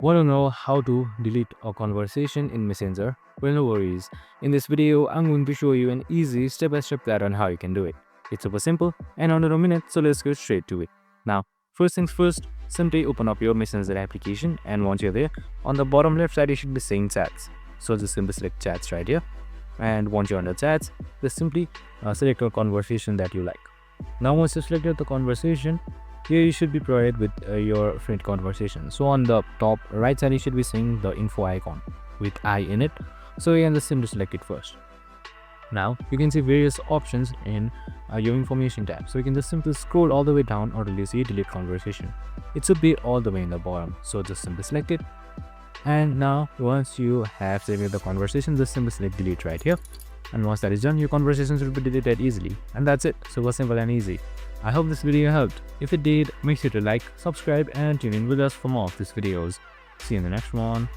Want to know how to delete a conversation in Messenger? Well, no worries. In this video, I'm going to show you an easy step-by-step guide on how you can do it. It's super simple and under a minute, so let's go straight to it. Now, first things first, simply open up your Messenger application, and once you're there, on the bottom left side, you should be seeing chats. So just simply select chats right here. And once you're under chats, just simply select a conversation that you like. Now, once you selected the conversation, here you should be provided with your friend conversation. So on the top right side, you should be seeing the info icon with I in it. So you can just simply select it first. Now you can see various options in your information tab. So you can just simply scroll all the way down until you see delete conversation. It should be all the way in the bottom. So just simply select it. And now once you have selected the conversation, just simply select delete right here. And once that is done, your conversations will be deleted easily. And that's it. Super simple and easy. I hope this video helped. If it did, make sure to like, subscribe and tune in with us for more of these videos. See you in the next one.